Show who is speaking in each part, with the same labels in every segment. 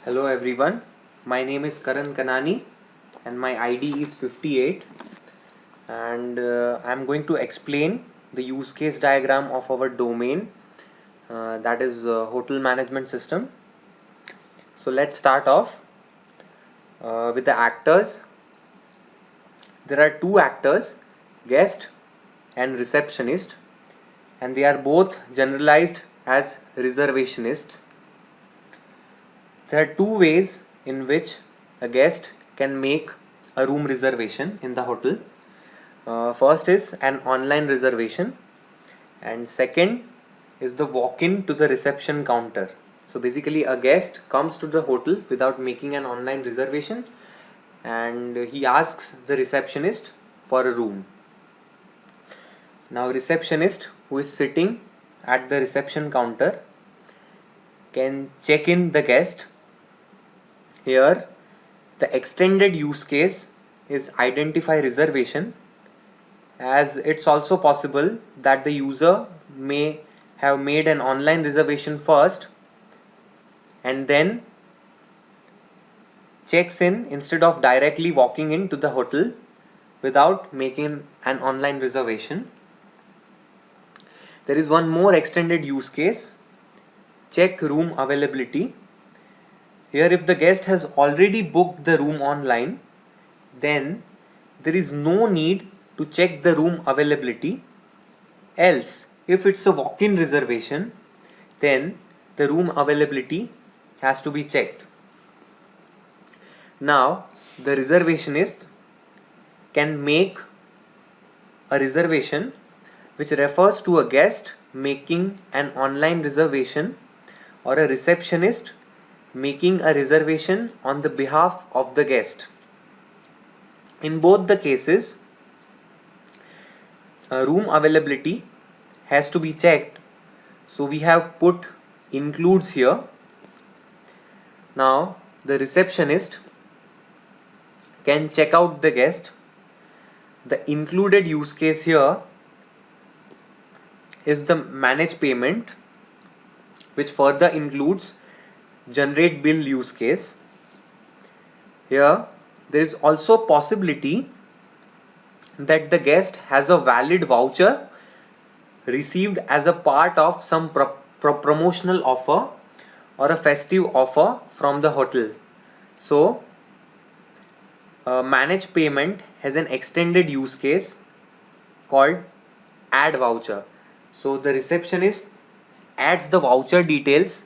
Speaker 1: Hello everyone, my name is Karan Kanani and my ID is 58 and I'm going to explain the use case diagram of our domain that is hotel management system. So let's start off with the actors. There are two actors, guest and receptionist, and they are both generalized as reservationists. There are two ways in which a guest can make a room reservation in the hotel. First is an online reservation, and second is the walk-in to the reception counter. So basically, a guest comes to the hotel without making an online reservation, and he asks the receptionist for a room. Now, receptionist who is sitting at the reception counter can check in the guest. Here, the extended use case is identify reservation, as it's also possible that the user may have made an online reservation first and then checks in instead of directly walking into the hotel without making an online reservation. There is one more extended use case, check room availability. Here, if the guest has already booked the room online, then there is no need to check the room availability. Else, if it's a walk-in reservation, then the room availability has to be checked. Now, the reservationist can make a reservation which refers to a guest making an online reservation or a receptionist making a reservation on the behalf of the guest. In both the cases, room availability has to be checked, so we have put includes here. Now the receptionist can check out the guest. The included use case here is the manage payment, which further includes generate bill use case. Here there is also possibility that the guest has a valid voucher received as a part of some promotional offer or a festive offer from the hotel. So manage payment has an extended use case called add voucher. So the receptionist adds the voucher details,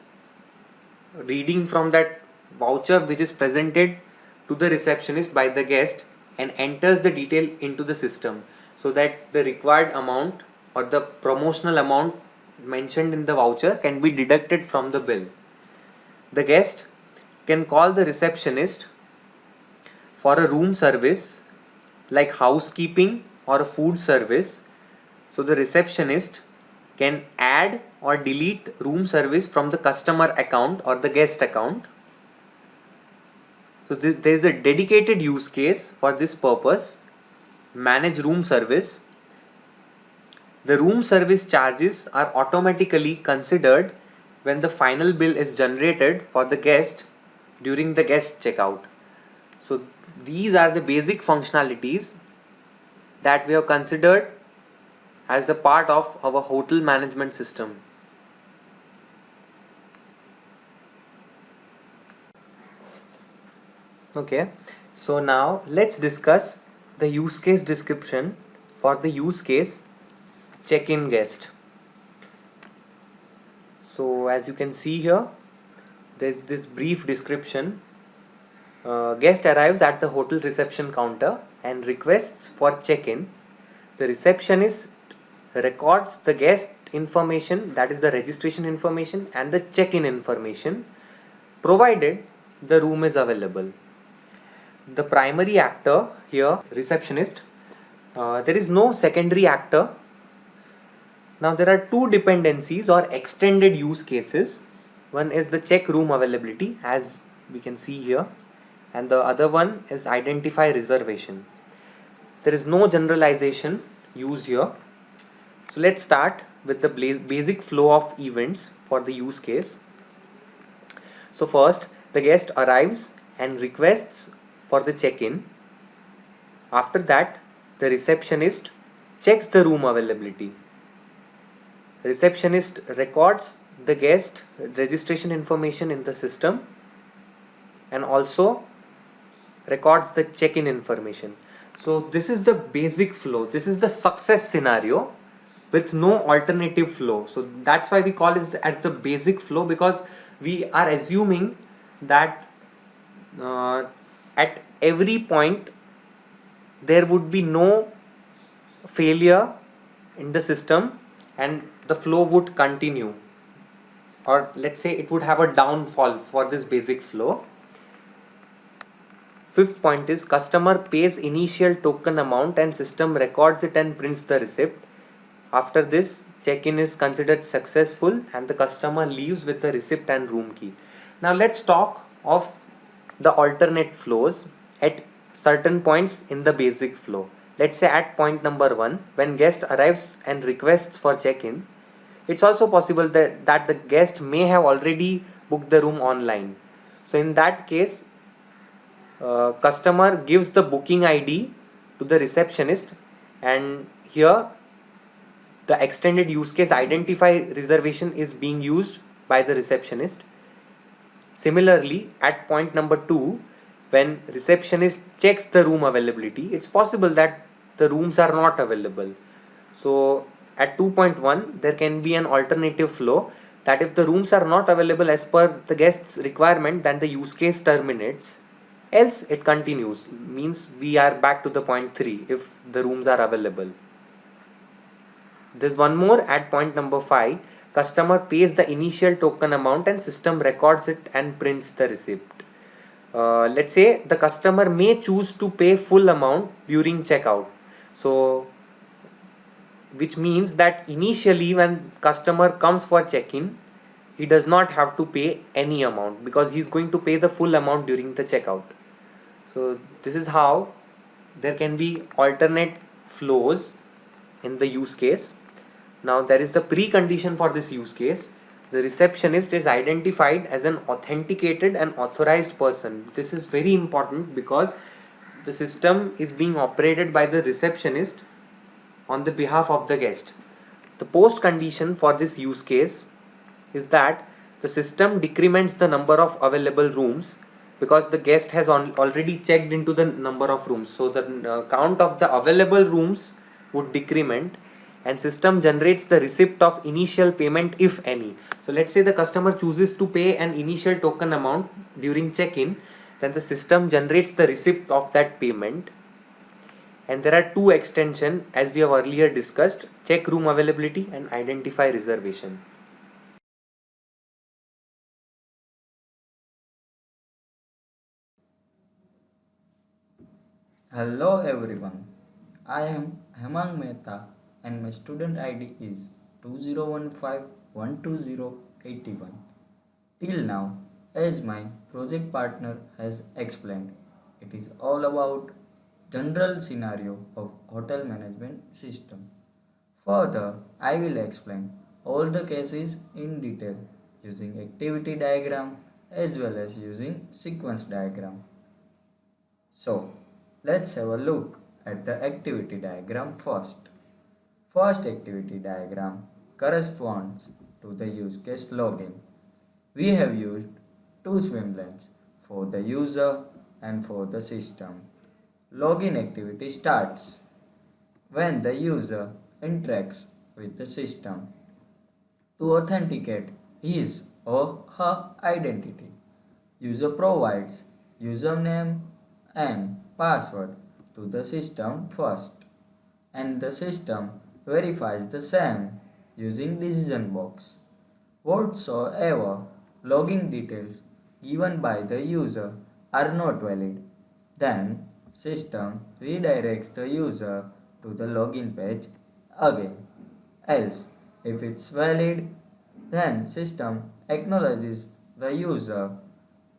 Speaker 1: reading from that voucher which is presented to the receptionist by the guest, and enters the detail into the system so that the required amount or the promotional amount mentioned in the voucher can be deducted from the bill. The guest can call the receptionist for a room service like housekeeping or a food service. So the receptionist can add or delete room service from the customer account or the guest account. So there is a dedicated use case for this purpose, manage room service. The room service charges are automatically considered when the final bill is generated for the guest during the guest checkout. So these are the basic functionalities that we have considered as a part of our hotel management system. Okay, so now let's discuss the use case description for the use case check-in guest. So as you can see here, there's this brief description. Guest arrives at the hotel reception counter and requests for check-in. The receptionist records the guest information, that is the registration information and the check-in information, provided the room is available. The primary actor here, receptionist, there is no secondary actor. Now there are two dependencies or extended use cases. One is the check room availability, as we can see here, and the other one is identify reservation. There is no generalization used here. So let's start with the basic flow of events for the use case. So first, the guest arrives and requests for the check-in. After that, the receptionist checks the room availability. Receptionist records the guest registration information in the system and also records the check-in information. So this is the basic flow. This is the success scenario with no alternative flow. So that's why we call it as the basic flow, because we are assuming that at every point there would be no failure in the system and the flow would continue, or let's say it would have a downfall for this basic flow. Fifth point is customer pays initial token amount and system records it and prints the receipt. After this, check-in is considered successful and the customer leaves with the receipt and room key. Now let's talk of the alternate flows at certain points in the basic flow. Let's say at point number 1, when guest arrives and requests for check-in, it's also possible that the guest may have already booked the room online. So in that case, customer gives the booking ID to the receptionist, and here the extended use case identify reservation is being used by the receptionist. Similarly, at point number 2, when receptionist checks the room availability, it's possible that the rooms are not available. So at 2.1, there can be an alternative flow that if the rooms are not available as per the guest's requirement, then the use case terminates. Else it continues, means we are back to the point 3 if the rooms are available. There's one more at point number 5. Customer pays the initial token amount and system records it and prints the receipt. Let's say the customer may choose to pay full amount during checkout. So which means that initially when customer comes for check-in, he does not have to pay any amount because he's going to pay the full amount during the checkout. So this is how there can be alternate flows in the use case. Now there is the precondition for this use case. The receptionist is identified as an authenticated and authorized person. This is very important because the system is being operated by the receptionist on the behalf of the guest. The post condition for this use case is that the system decrements the number of available rooms because the guest has already checked into the number of rooms. So the count of the available rooms would decrement and system generates the receipt of initial payment if any. So let's say the customer chooses to pay an initial token amount during check-in, then the system generates the receipt of that payment. And there are two extensions as we have earlier discussed: check room availability and identify reservation.
Speaker 2: Hello everyone, I am Hemang Mehta and my student ID is 2015120881. Till now, as my project partner has explained, it is all about general scenario of hotel management system. Further, I will explain all the cases in detail using activity diagram as well as using sequence diagram. So, let's have a look at the activity diagram first. First activity diagram corresponds to the use case login. We have used two swim lanes for the user and for the system. Login activity starts when the user interacts with the system to authenticate his or her identity. User provides username and password to the system first, and the system verifies the same using decision box. Whatsoever login details given by the user are not valid, then system redirects the user to the login page again. Else, if it's valid, then system acknowledges the user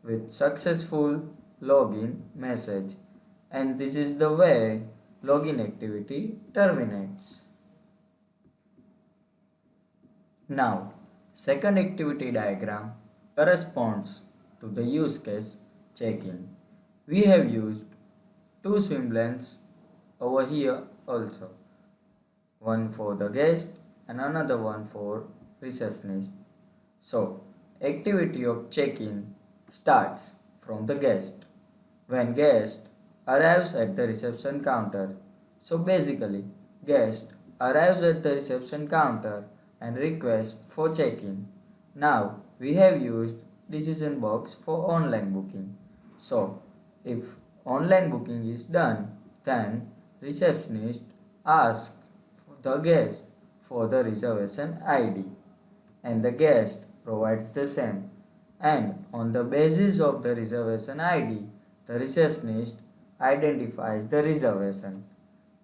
Speaker 2: with successful login message, and this is the way login activity terminates. Now, second activity diagram corresponds to the use case check-in. We have used two swim lanes over here also, one for the guest and another one for receptionist. So, activity of check-in starts from the guest. When guest arrives at the reception counter, so basically guest arrives at the reception counter and requests for check-in. Now we have used decision box for online booking. So if online booking is done, then receptionist asks the guest for the reservation ID and the guest provides the same. And on the basis of the reservation ID, the receptionist identifies the reservation.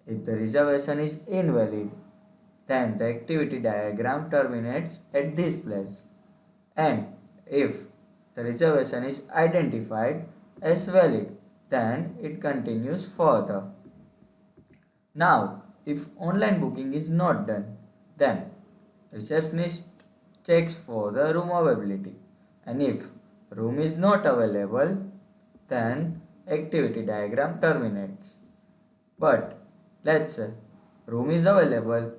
Speaker 2: If the reservation is invalid, then the activity diagram terminates at this place. And if the reservation is identified as valid, then it continues further. Now, if online booking is not done, then receptionist checks for the room availability, and if room is not available, then activity diagram terminates. But let's say room is available,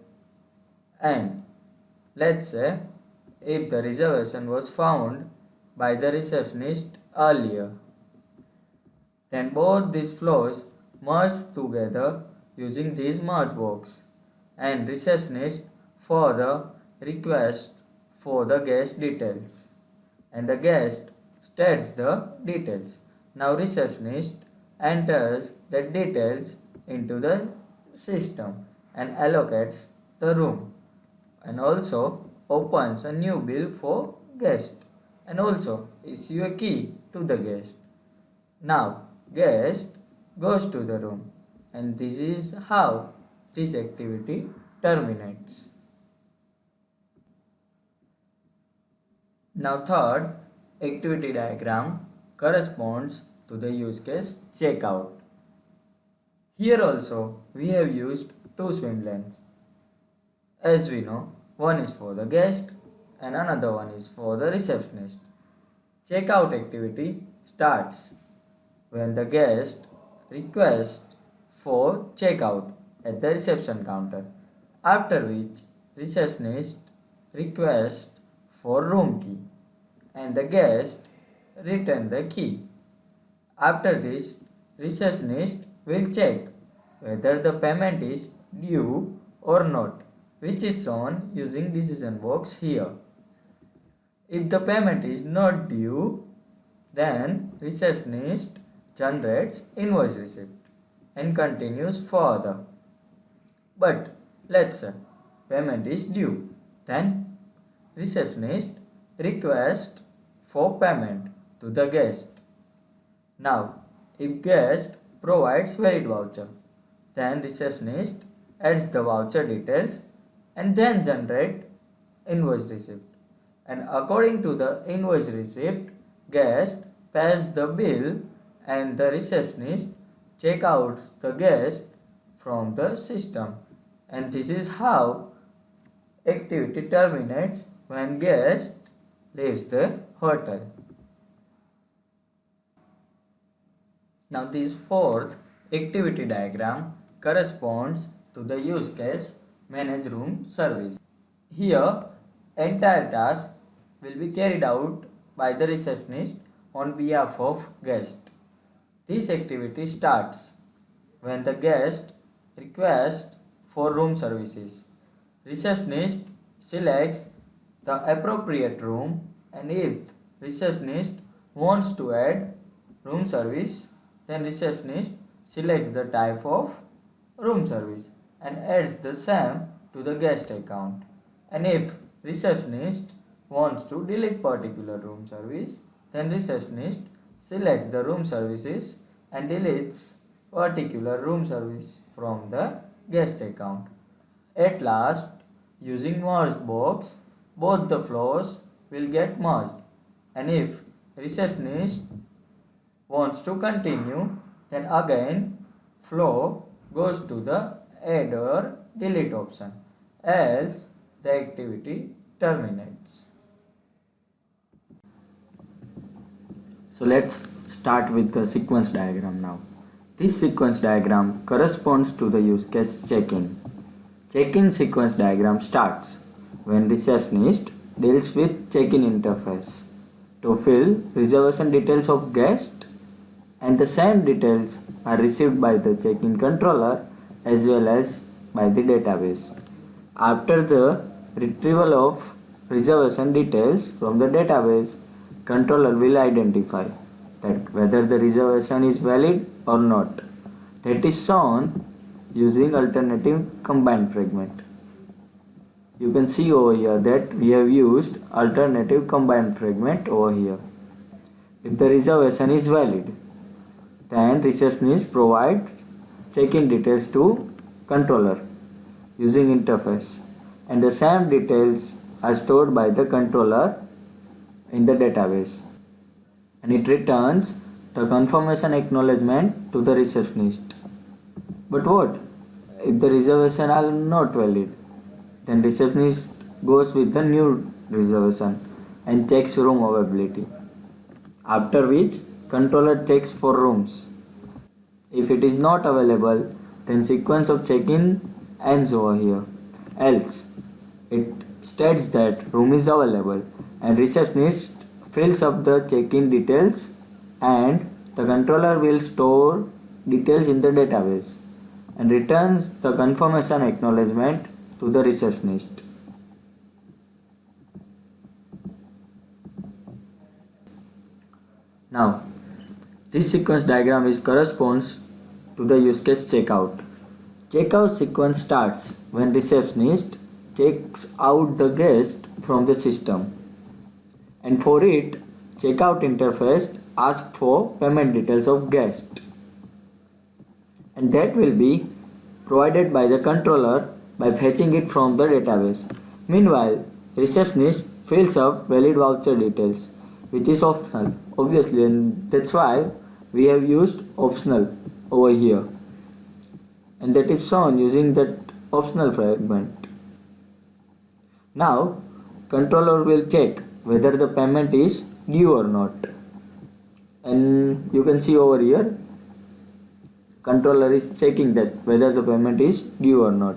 Speaker 2: and let's say if the reservation was found by the receptionist earlier, then both these flows merge together using this merge box, and receptionist further request for the guest details, and the guest states the details. Now receptionist enters the details into the system and allocates the room, and also opens a new bill for guest, and also issue a key to the guest. Now guest goes to the room, and this is how this activity terminates. Now third activity diagram corresponds to the use case checkout. Here also we have used two swim lanes. As we know, one is for the guest and another one is for the receptionist. Checkout activity starts when the guest requests for checkout at the reception counter, after which receptionist requests for room key and the guest return the key. After this, receptionist will check whether the payment is due or not, which is shown using decision box here. If the payment is not due, then receptionist generates invoice receipt and continues further. But let's say payment is due, then receptionist requests for payment to the guest. Now, if guest provides valid voucher, then receptionist adds the voucher details and then generate invoice receipt. And according to the invoice receipt, guest pays the bill and the receptionist check out the guest from the system. And this is how activity terminates when guest leaves the hotel. Now this fourth activity diagram corresponds to the use case manage room service. Here entire task will be carried out by the receptionist on behalf of guest. This activity starts when the guest requests for room services. Receptionist selects the appropriate room, and if receptionist wants to add room service, then receptionist selects the type of room service and adds the same to the guest account. And if receptionist wants to delete particular room service, then receptionist selects the room services and deletes particular room service from the guest account. At last, using merge box, both the flows will get merged, and if receptionist wants to continue, then again flow goes to the add or delete option, else the activity terminates. So let's start with the sequence diagram now. This sequence diagram corresponds to the use case check-in. Check-in sequence diagram starts when receptionist deals with check-in interface to fill reservation details of guest, and the same details are received by the check-in controller as well as by the database. After the retrieval of reservation details from the database, controller will identify that whether the reservation is valid or not. That is shown using alternative combined fragment. You can see over here that we have used alternative combined fragment over here. If the reservation is valid, then receptionist provides check-in details to controller using interface, and the same details are stored by the controller in the database, and it returns the confirmation acknowledgement to the receptionist. But what if the reservation are not valid? Then receptionist goes with the new reservation and checks room availability, after which controller checks for rooms. If it is not available, then sequence of check-in ends over here. Else, it states that room is available and receptionist fills up the check-in details, and the controller will store details in the database and returns the confirmation acknowledgement to the receptionist. Now, this sequence diagram corresponds to the use case checkout. Checkout sequence starts when receptionist checks out the guest from the system, and for it, checkout interface asks for payment details of guest, and that will be provided by the controller by fetching it from the database. Meanwhile, receptionist fills up valid voucher details, which is optional, obviously, and that's why we have used optional over here, and that is shown using that optional fragment. Now, controller will check whether the payment is due or not, and you can see over here controller is checking that whether the payment is due or not.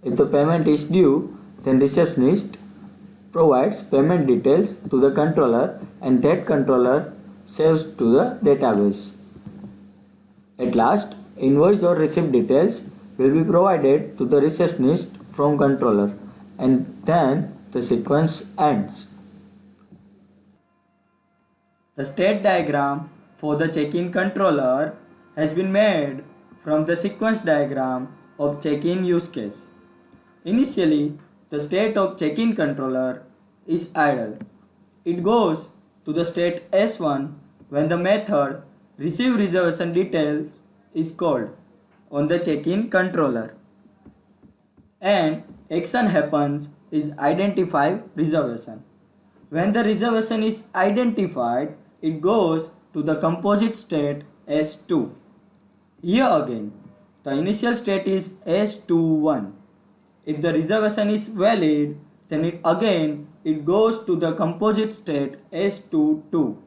Speaker 2: If the payment is due, then receptionist provides payment details to the controller, and that controller saves to the database. At last, invoice or receipt details will be provided to the receptionist from controller, and then the sequence ends. The state diagram for the check-in controller has been made from the sequence diagram of check-in use case. Initially, the state of check-in controller is idle. It goes to the state S1 when the method receive reservation details is called on the check-in controller, and action happens is identify reservation. When the reservation is identified, it goes to the composite state S2. Here again, the initial state is S21. If the reservation is valid, then it goes to the composite state S22.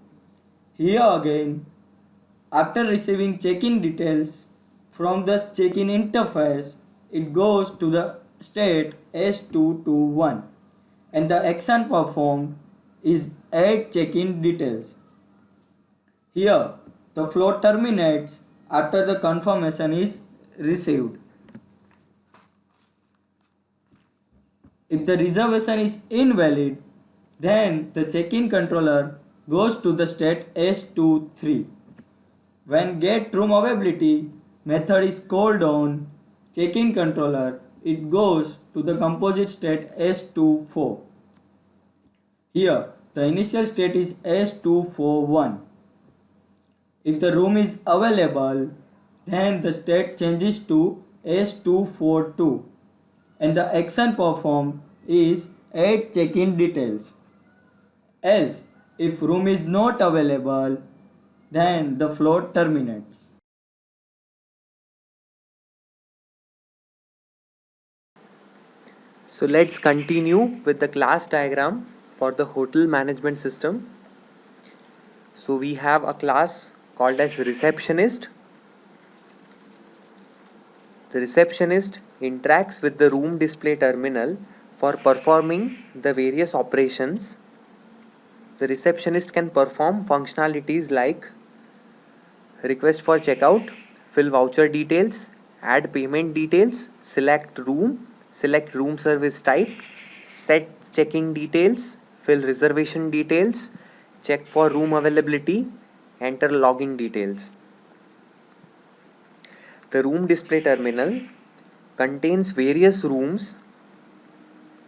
Speaker 2: Here again, after receiving check-in details from the check-in interface, it goes to the state S221, and the action performed is add check-in details. Here, the flow terminates after the confirmation is received. If the reservation is invalid, then the check-in controller goes to the state S23. When get room availability method is called on check-in controller, it goes to the composite state S24. Here, the initial state is S241. If the room is available, then the state changes to S242, and the action performed is add check-in details. Else, if room is not available, then the flow terminates.
Speaker 1: So let's continue with the class diagram for the hotel management system. So we have a class called as receptionist. The receptionist interacts with the room display terminal for performing the various operations. The receptionist can perform functionalities like request for checkout, fill voucher details, add payment details, select room service type, set check-in details, fill reservation details, check for room availability, enter login details. The room display terminal contains various rooms,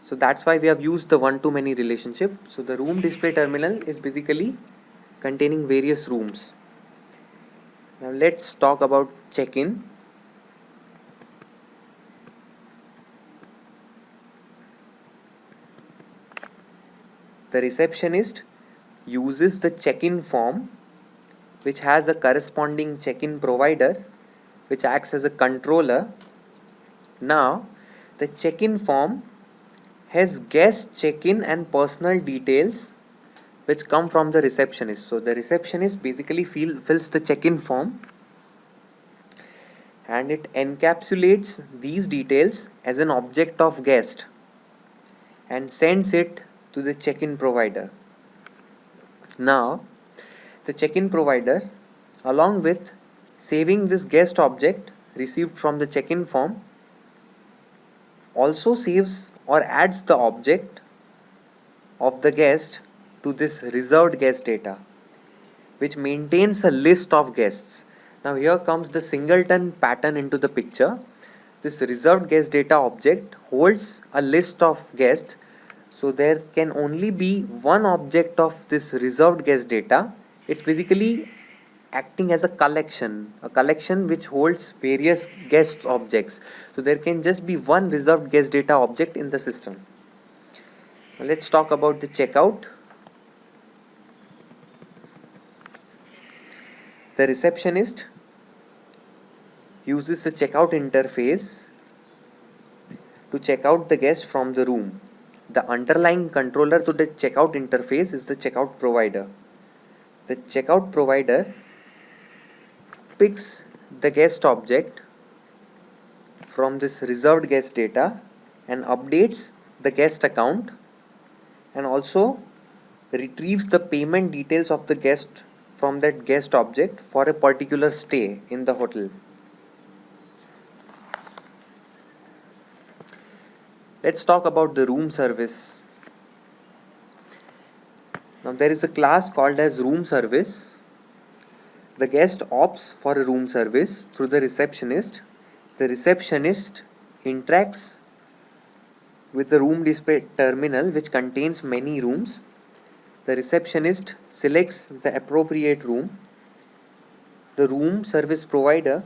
Speaker 1: so that's why we have used the one-to-many relationship. So the room display terminal is basically containing various rooms. Now let's talk about check-in. The receptionist uses the check-in form, which has a corresponding check-in provider which acts as a controller. Now the check-in form has guest check-in and personal details which come from the receptionist. So the receptionist basically fills the check-in form, and it encapsulates these details as an object of guest and sends it to the check-in provider. Now the check-in provider, along with saving this guest object received from the check-in form, also saves or adds the object of the guest to this reserved guest data, which maintains a list of guests. Now here comes the singleton pattern into the picture. This reserved guest data object holds a list of guests, so there can only be one object of this reserved guest data. It's basically acting as a collection which holds various guest objects. So there can just be one reserved guest data object in the system. Now let's talk about the checkout. The receptionist uses a checkout interface to check out the guest from the room. The underlying controller to the checkout interface is the checkout provider. The checkout provider picks the guest object from this reserved guest data and updates the guest account, and also retrieves the payment details of the guest from that guest object for a particular stay in the hotel. Let's talk about the room service. Now there is a class called as room service. The guest opts for a room service through the receptionist. The receptionist interacts with the room display terminal, which contains many rooms. The receptionist selects the appropriate room. The room service provider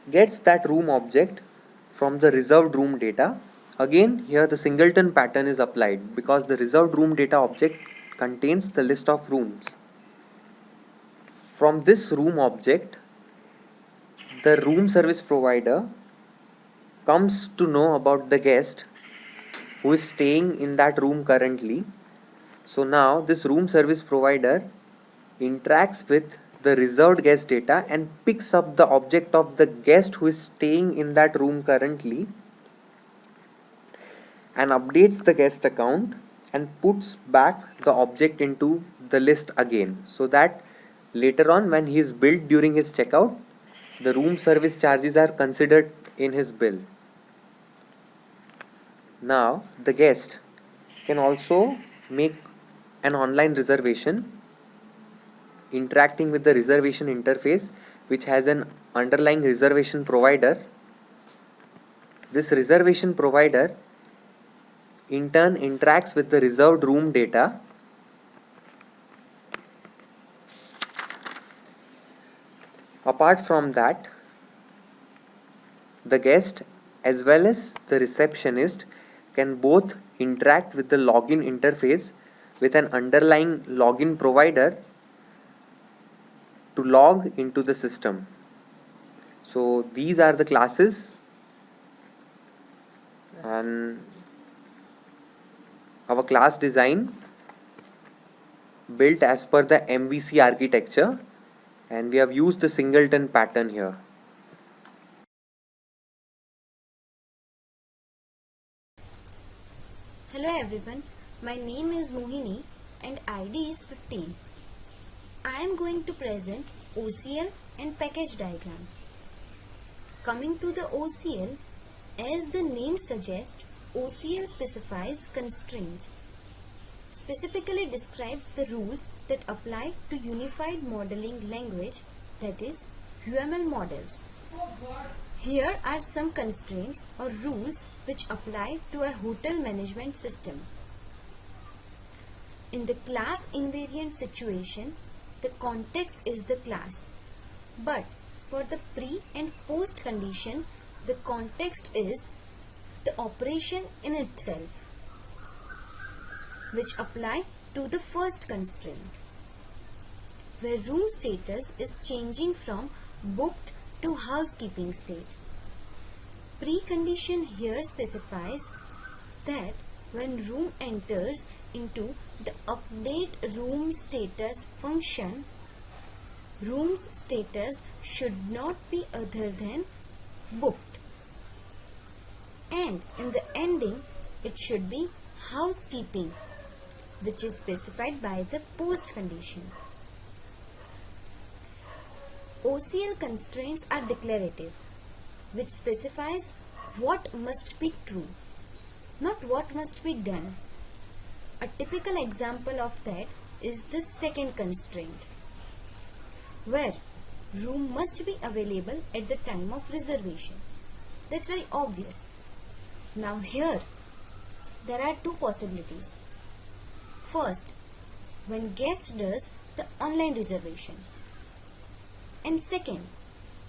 Speaker 1: gets that room object from the reserved room data. Again, here the singleton pattern is applied because the reserved room data object contains the list of rooms. From this room object, the room service provider comes to know about the guest who is staying in that room currently. So now this room service provider interacts with the reserved guest data and picks up the object of the guest who is staying in that room currently and updates the guest account and puts back the object into the list again, so that later on when he is billed during his checkout, the room service charges are considered in his bill. Now the guest can also make an online reservation interacting with the reservation interface, which has an underlying reservation provider. This reservation provider in turn interacts with the reserved room data Apart from that, the guest as well as the receptionist can both interact with the login interface with an underlying login provider to log into the system. So these are the classes, and our class design built as per the MVC architecture, and we have used the singleton pattern here.
Speaker 3: Hello everyone, my name is Mohini and ID is 15. I am going to present OCL and package diagram. Coming to the OCL, as the name suggests, OCL specifies constraints. Specifically describes the rules that apply to Unified Modeling Language, that is UML models. Here are some constraints or rules which apply to our hotel management system. In the class invariant situation, the context is the class, but for the pre and post condition, the context is the operation in itself, which apply to the first constraint, where room status is changing from booked to housekeeping state. Precondition here specifies that when room enters into the update room status function, room's status should not be other than booked, and in the ending it should be housekeeping, which is specified by the post condition. OCL constraints are declarative, which specifies what must be true, not what must be done. A typical example of that is the second constraint, where room must be available at the time of reservation. That's very obvious. Now here, there are two possibilities. First, when guest does the online reservation. And second,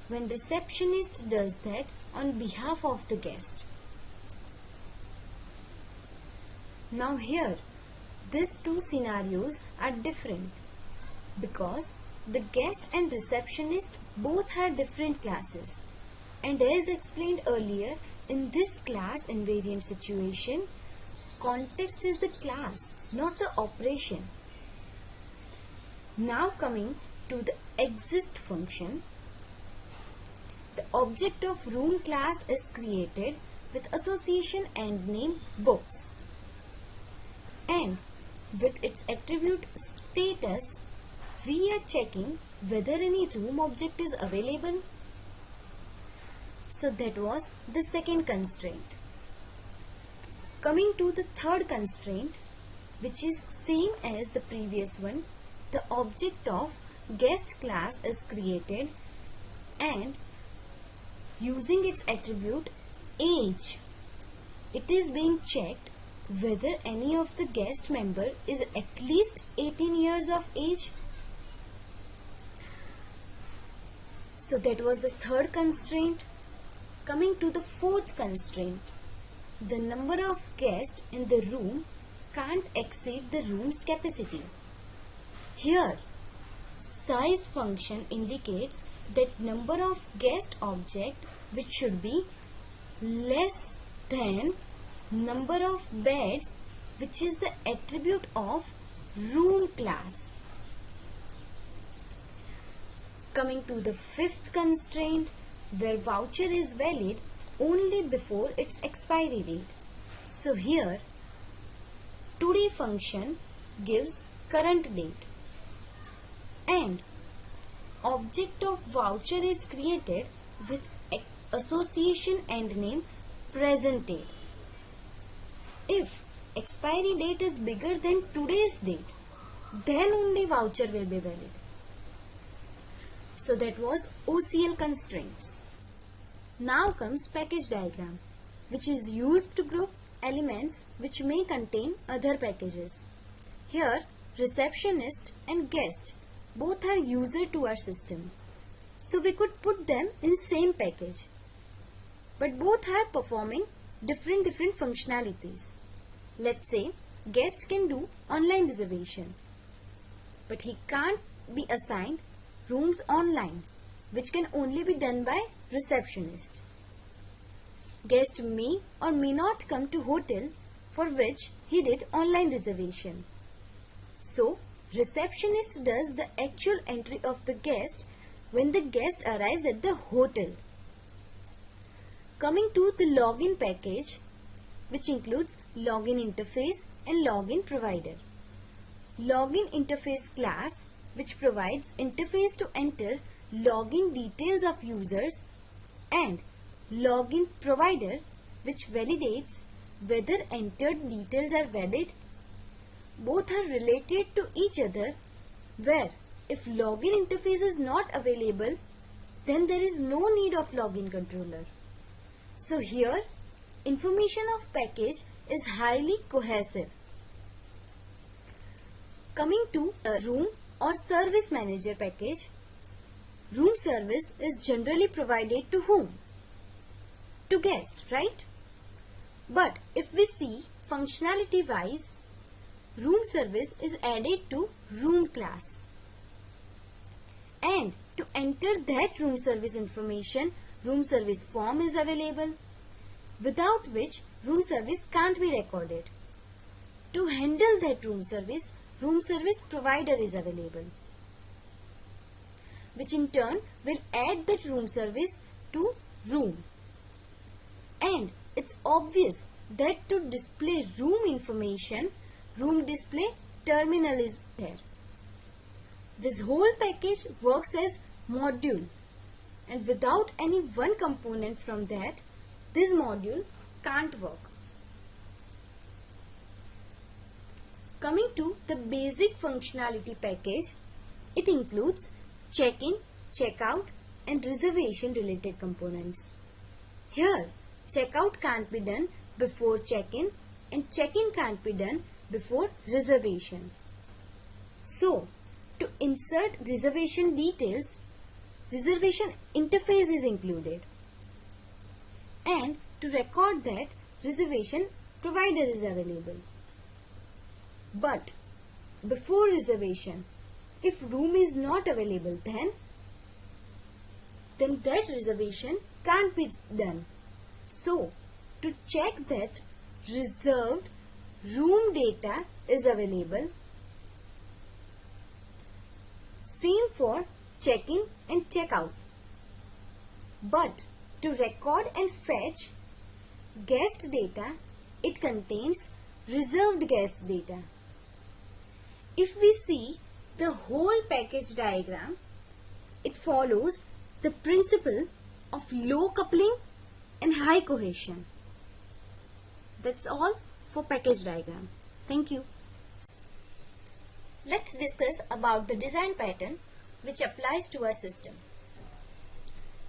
Speaker 3: when receptionist does that on behalf of the guest. Now here, these two scenarios are different because the guest and receptionist both are different classes, and as explained earlier, in this class invariant situation, context is the class, not the operation. Now coming to the exist function, the object of room class is created with association and name books, and with its attribute status, we are checking whether any room object is available. So that was the second constraint. Coming to the third constraint, which is same as the previous one, the object of guest class is created and using its attribute age, it is being checked whether any of the guest member is at least 18 years of age. So that was the third constraint. Coming to the fourth constraint, the number of guests in the room can't exceed the room's capacity. Here, size function indicates that number of guest object which should be less than number of beds, which is the attribute of room class. Coming to the fifth constraint, where voucher is valid only before its expiry date. So here, today function gives current date, and object of voucher is created with association and name present date. If expiry date is bigger than today's date, then only voucher will be valid. So that was OCL constraints. Now comes package diagram, which is used to group elements which may contain other packages. Here, receptionist and guest both are user to our system, so we could put them in same package, but both are performing different functionalities. Let's say guest can do online reservation, but he can't be assigned rooms online, which can only be done by receptionist. Guest may or may not come to hotel for which he did online reservation. So Receptionist does the actual entry of the guest when the guest arrives at the hotel. Coming to the login package, which includes login interface and login provider. Login interface class, which provides interface to enter login details of users, and login provider, which validates whether entered details are valid. Both are related to each other, where if login interface is not available, then there is no need of login controller. So here, information of package is highly cohesive. Coming to a room or service manager package, room service is generally provided to whom? To guest, right? But if we see functionality wise, room service is added to room class. And to enter that room service information, room service form is available, without which room service can't be recorded. To handle that room service provider is available, which in turn will add that room service to room. And it's obvious that to display room information, room display terminal is there. This whole package works as module, and without any one component from that, this module can't work. Coming to the basic functionality package, it includes check-in, check-out and reservation related components. Here, check-out can't be done before check-in and check-in can't be done before reservation. So, to insert reservation details, reservation interface is included. And to record that, reservation provider is available. But before reservation, if room is not available, then that reservation can't be done. So, to check that reserved room data is available, same for check-in and check-out. But to record and fetch guest data, it contains reserved guest data. If we see the whole package diagram, it follows the principle of low coupling and high cohesion. That's all for package diagram. Thank you. Let's discuss about the design pattern which applies to our system.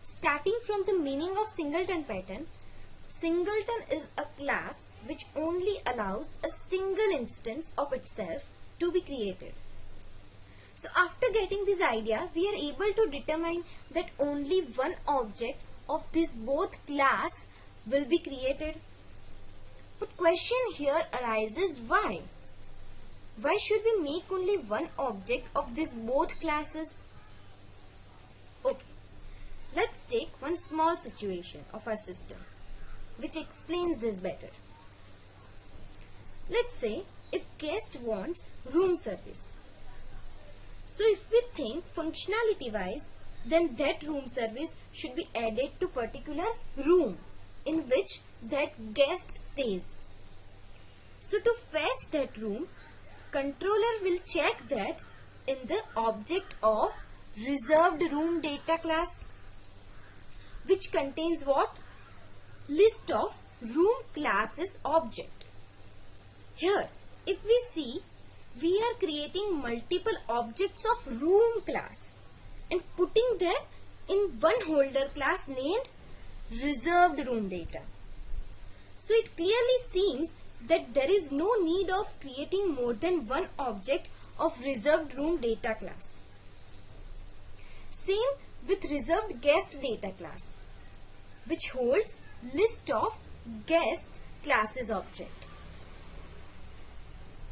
Speaker 3: Starting from the meaning of singleton pattern, singleton is a class which only allows a single instance of itself to be created. So after getting this idea, we are able to determine that only one object of this both class will be created. But question here arises, why? Why should we make only one object of these both classes? Okay, let's take one small situation of our system which explains this better. Let's say if guest wants room service. So if we think functionality wise, then that room service should be added to particular room in which that guest stays. So to fetch that room, controller will check that in the object of reserved room data class, which contains what? List of room classes object. Here, if we see, we are creating multiple objects of room class and putting them in one holder class named reserved room data. So it clearly seems that there is no need of creating more than one object of reserved room data class. Same with reserved guest data class, which holds list of guest classes object.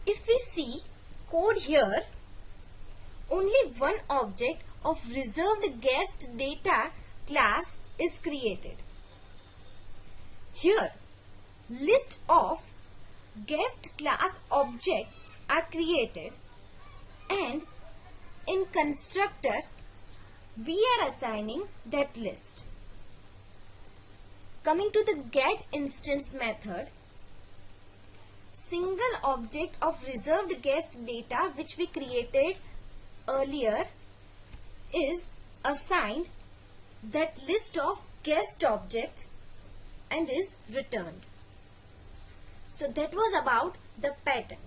Speaker 3: If we see code here, only one object of reserved guest data class is created. Here, list of guest class objects are created and in constructor we are assigning that list. Coming to the get instance method, single object of reserved guest data which we created earlier is assigned that list of guest objects and is returned. So that was about the pattern.